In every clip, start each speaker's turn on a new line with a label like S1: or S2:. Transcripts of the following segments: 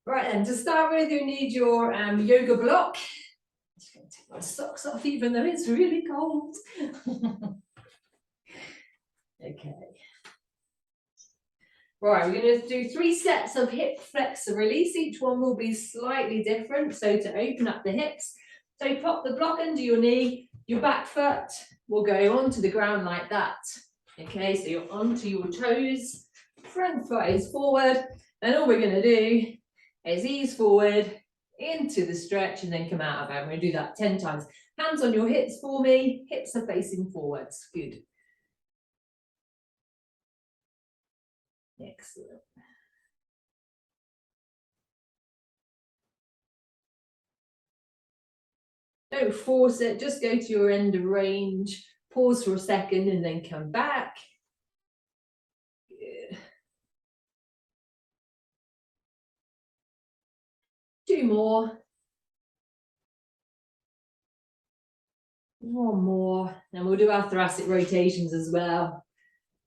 S1: Right then, to start with, you need your yoga block. I'm just going to take my socks off, even though it's really cold. Okay. Right, we're going to do 3 sets of hip flexor release. Each one will be slightly different. So to open up the hips, so pop the block under your knee, your back foot will go onto the ground like that. Okay, so you're onto your toes, front foot is forward, and all we're going to do is ease forward into the stretch and then come out of it. I'm going to do that 10 times. Hands on your hips for me, hips are facing forwards. Good. Excellent. Don't force it, just go to your end of range, pause for a second and then come back. Good. 2 more. 1 more, and we'll do our thoracic rotations as well.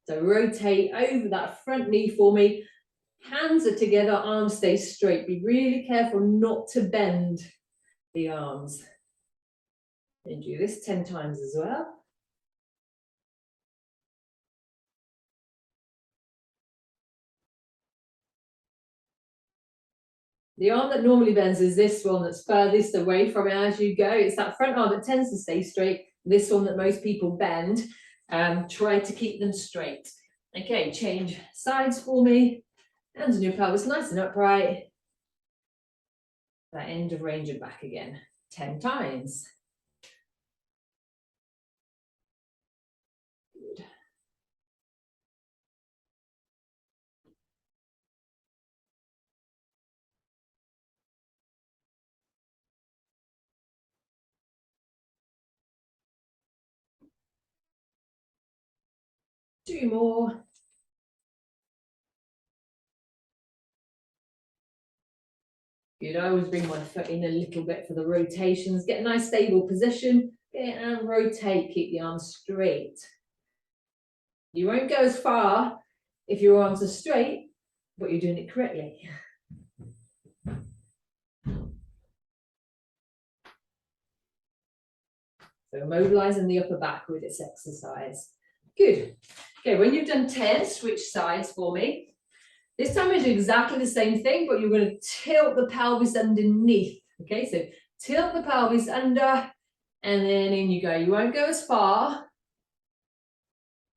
S1: So rotate over that front knee for me. Hands are together, arms stay straight. Be really careful not to bend the arms. And do this 10 times as well. The arm that normally bends is this one that's furthest away from it as you go. It's that front arm that tends to stay straight. This one that most people bend. Try to keep them straight. Okay, change sides for me. Hands on your pelvis, nice and upright. That end of range and back again. 10 times. Good. Two more. Good, I always bring my foot in a little bit for the rotations. Get a nice stable position. Get and rotate, keep the arms straight. You won't go as far if your arms are straight, but you're doing it correctly. So mobilizing the upper back with this exercise. Good. Okay, when you've done 10, switch sides for me. This time we do exactly the same thing, but you're going to tilt the pelvis underneath. Okay, so tilt the pelvis under, and then in you go. You won't go as far,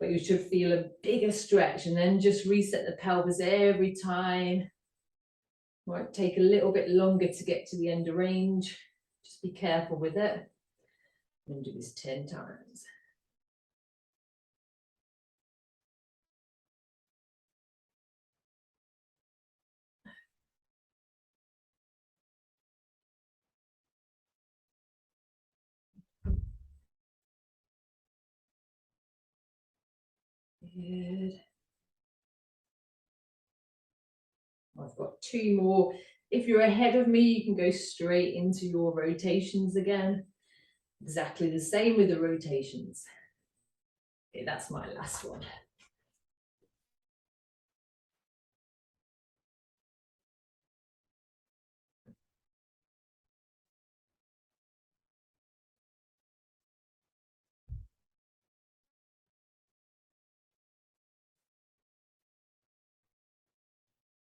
S1: but you should feel a bigger stretch, and then just reset the pelvis every time. Might take a little bit longer to get to the end of range. Just be careful with it. And do this 10 times. Good. I've got 2 more. If you're ahead of me, you can go straight into your rotations again. Exactly the same with the rotations. Okay, that's my last one.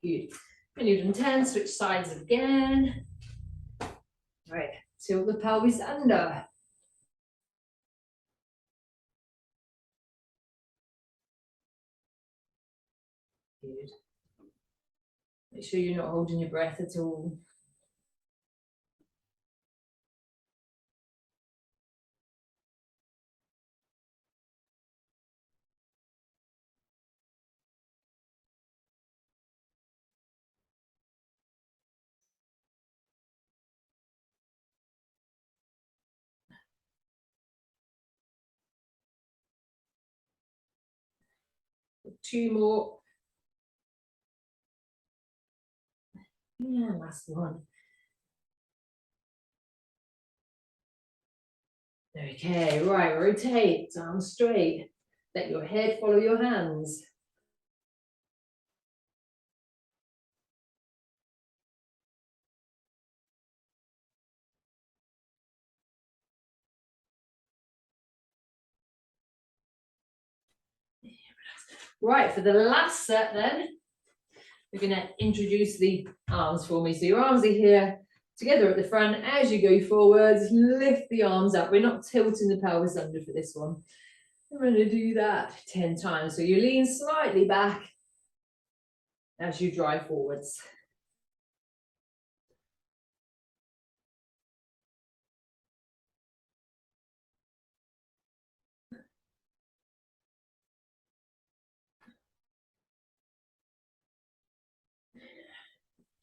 S1: Good. And you've done 10, switch sides again. Right, tilt the pelvis under. Good. Make sure you're not holding your breath at all. Two more. Yeah, last one. Okay, right, rotate, arms straight. Let your head follow your hands. Right, for the last set then, we're going to introduce the arms for me. So your arms are here together at the front. As you go forwards, lift the arms up. We're not tilting the pelvis under for this one. We're going to do that 10 times. So you lean slightly back as you drive forwards.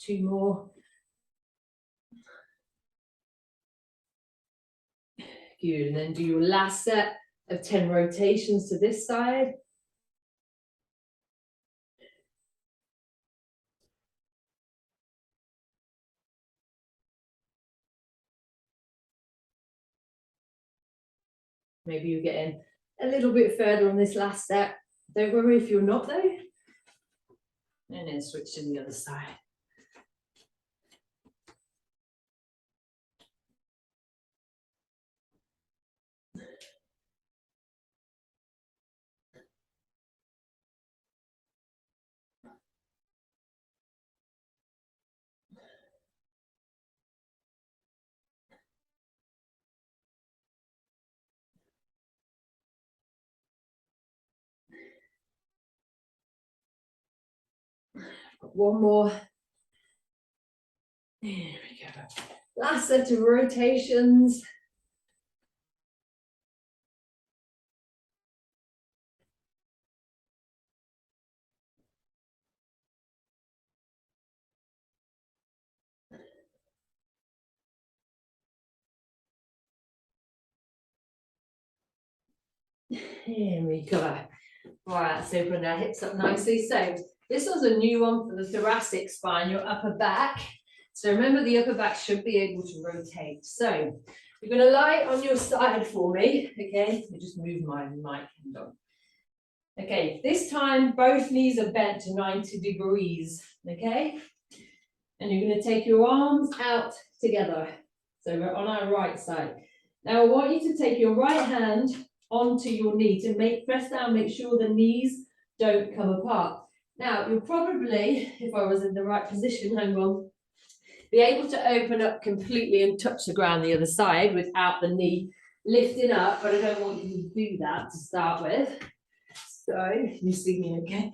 S1: Two more. Good, and then do your last set of 10 rotations to this side. Maybe you're getting a little bit further on this last step. Don't worry if you're not though. And then switch to the other side. One more. There we go. Last set of rotations. And recover. Right, so bring our hips up nicely. So this was a new one for the thoracic spine, your upper back. So remember the upper back should be able to rotate. So you're going to lie on your side for me. Okay, let me just move my mic hand on. Okay, this time both knees are bent to 90 degrees. Okay, and you're going to take your arms out together. So we're on our right side. Now I want you to take your right hand onto your knee to press down, make sure the knees don't come apart. Now you'll probably, if I was in the right position, hang on, be able to open up completely and touch the ground the other side without the knee lifting up, but I don't want you to do that to start with. So you see me okay?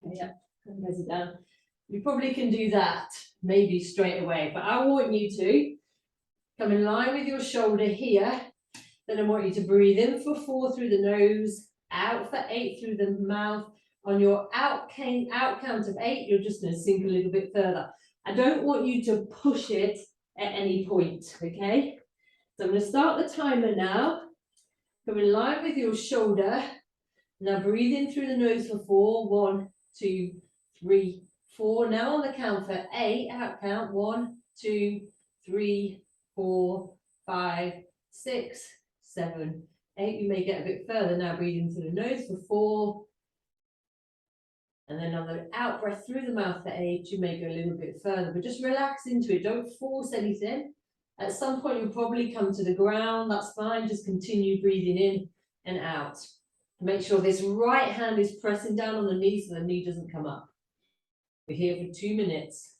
S1: Yeah, press it down. You probably can do that maybe straight away, but I want you to come in line with your shoulder here. Then I want you to breathe in for 4 through the nose, out for 8 through the mouth. On your out count of 8, you're just going to sink a little bit further. I don't want you to push it at any point, okay? So I'm going to start the timer now. Come in line with your shoulder. Now breathe in through the nose for 4. 1, 2, 3, 4. Now on the count for 8, out count. 1, 2, 3, 4, 5, 6, 7, 8. You may get a bit further now. Breathe in through the nose for 4. And then on the out breath through the mouth for 8, you may go a little bit further, but just relax into it. Don't force anything. At some point, you'll probably come to the ground. That's fine. Just continue breathing in and out. Make sure this right hand is pressing down on the knee so the knee doesn't come up. We're here for 2 minutes.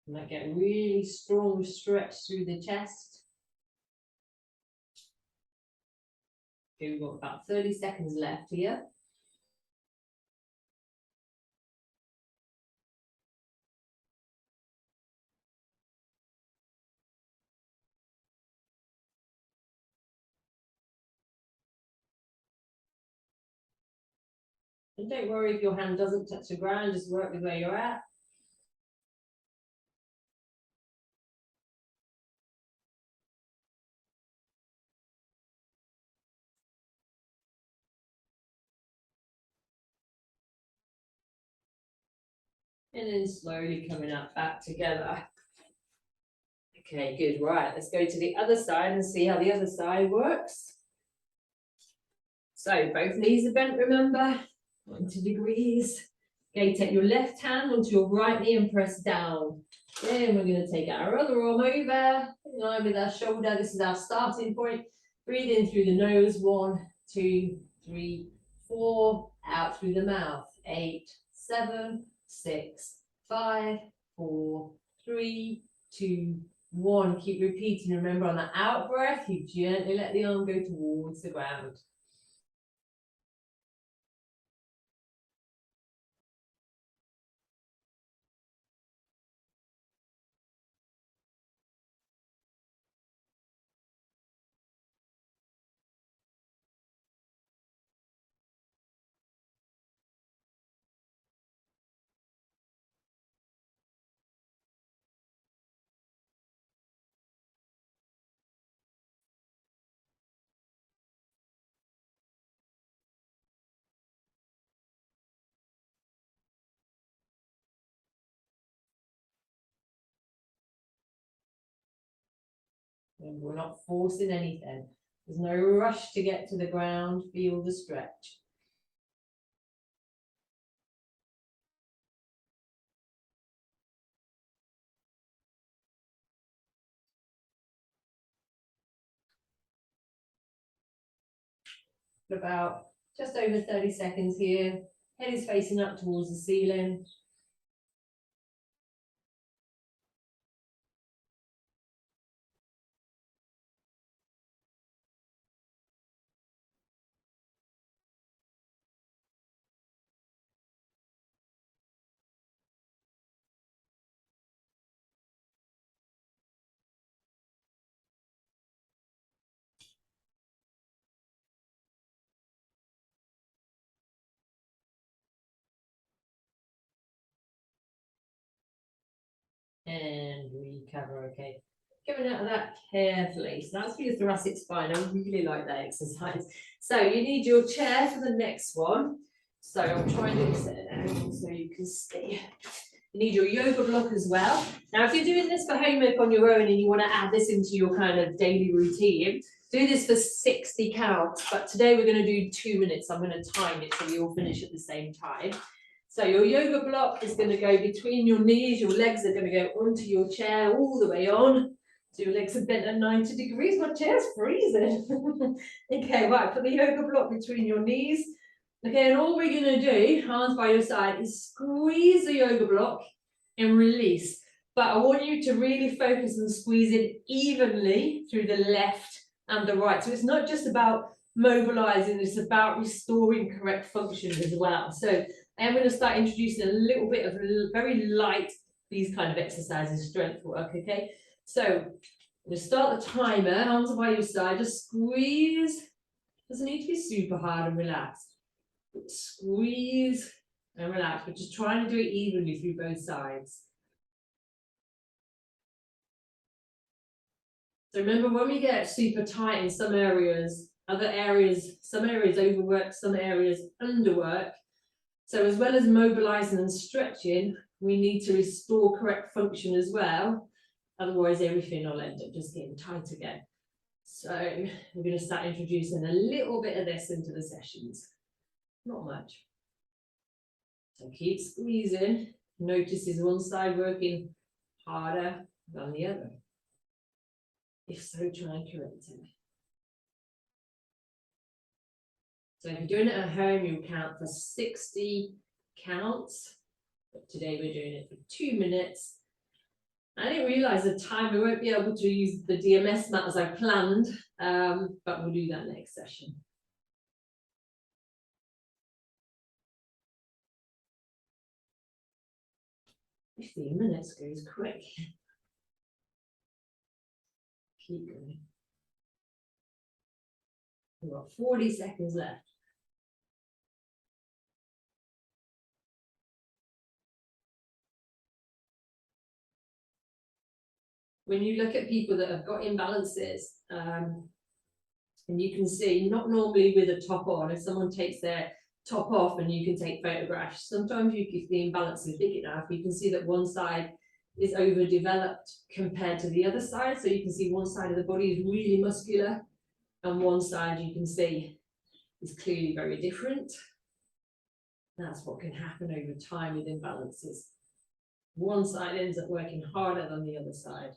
S1: You might get really strong stretch through the chest. Okay, we've got about 30 seconds left here. And don't worry if your hand doesn't touch the ground, just work with where you're at. And then slowly coming up back together. Okay, good. Right, let's go to the other side and see how the other side works. So both knees are bent, remember, 90 degrees. Okay, take your left hand onto your right knee and press down. Then we're going to take our other arm over, in line with our shoulder. This is our starting point. Breathe in through the nose, 1, 2, 3, 4, out through the mouth, 8, 7, 6, 5, 4, 3, 2, 1. Keep repeating. Remember, on the out breath, you gently let the arm go towards the ground. And we're not forcing anything. There's no rush to get to the ground. Feel the stretch. About just over 30 seconds here. Head is facing up towards the ceiling. And recover, okay. Coming out of that carefully. So that's for your thoracic spine. I really like that exercise. So you need your chair for the next one. So I'm trying to set it out so you can see. You need your yoga block as well. Now, if you're doing this for homework on your own and you want to add this into your kind of daily routine, do this for 60 counts. But today we're going to do 2 minutes. I'm going to time it so we all finish at the same time. So your yoga block is going to go between your knees. Your legs are going to go onto your chair all the way on. So your legs are bent at 90 degrees. My chair's freezing. Okay, right, put the yoga block between your knees. Okay, and all we're going to do, hands by your side, is squeeze the yoga block and release. But I want you to really focus on squeezing evenly through the left and the right. So it's not just about mobilizing, it's about restoring correct function as well. So I'm going to start introducing a little bit of very light, these kind of exercises, strength work, okay? So I'm going to start the timer, hands by your side, just squeeze. Doesn't need to be super hard and relaxed. Squeeze and relax, but just trying to do it evenly through both sides. So remember, when we get super tight in some areas, some areas overwork, some areas underwork. So as well as mobilizing and stretching, we need to restore correct function as well. Otherwise, everything will end up just getting tight again. So we're going to start introducing a little bit of this into the sessions. Not much. So keep squeezing. Notice is one side working harder than the other? If so, try and correct it. So if you're doing it at home, you count for 60 counts. But today we're doing it for 2 minutes. I didn't realize the time we won't be able to use the DMS mat as I planned, but we'll do that next session. "15 minutes goes quick." Keep going. We've got 40 seconds left. When you look at people that have got imbalances, and you can see, not normally with a top on, if someone takes their top off and you can take photographs. Sometimes if the imbalance is big enough, you can see that one side is overdeveloped compared to the other side. So you can see one side of the body is really muscular and one side you can see is clearly very different. That's what can happen over time with imbalances. One side ends up working harder than the other side.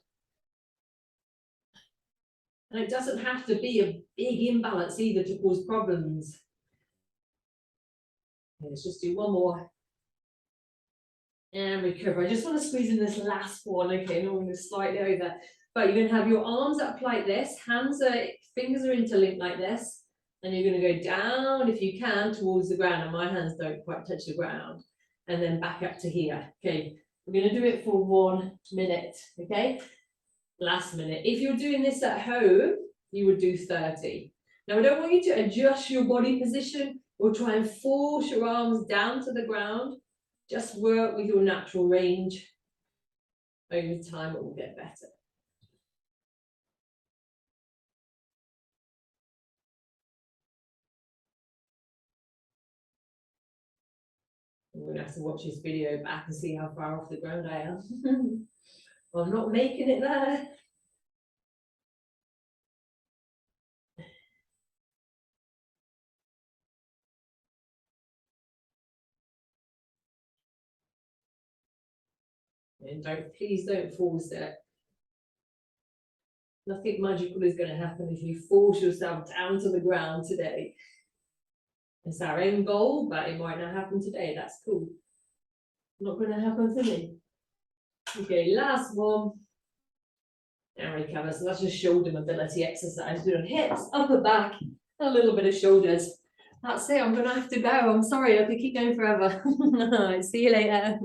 S1: And it doesn't have to be a big imbalance either to cause problems. Okay, let's just do one more. And recover. I just want to squeeze in this last one. Okay, and I'm going to slightly over. But you're going to have your arms up like this, fingers are interlinked like this. And you're going to go down, if you can, towards the ground. And my hands don't quite touch the ground. And then back up to here. Okay, we're going to do it for 1 minute. Okay, last minute. If you're doing this at home, you would do 30. Now, I don't want you to adjust your body position or try and force your arms down to the ground. Just work with your natural range. Over time, it will get better. I'm going to have to watch this video back and see how far off the ground I am. I'm not making it there. And please don't force it. Nothing magical is going to happen if you force yourself down to the ground today. It's our end goal, but it might not happen today. That's cool. Not going to happen for me. Okay, last one. And recover. So that's just shoulder mobility exercise. Doing hips, upper back, a little bit of shoulders. That's it. I'm going to have to go. I'm sorry. I could keep going forever. See you later.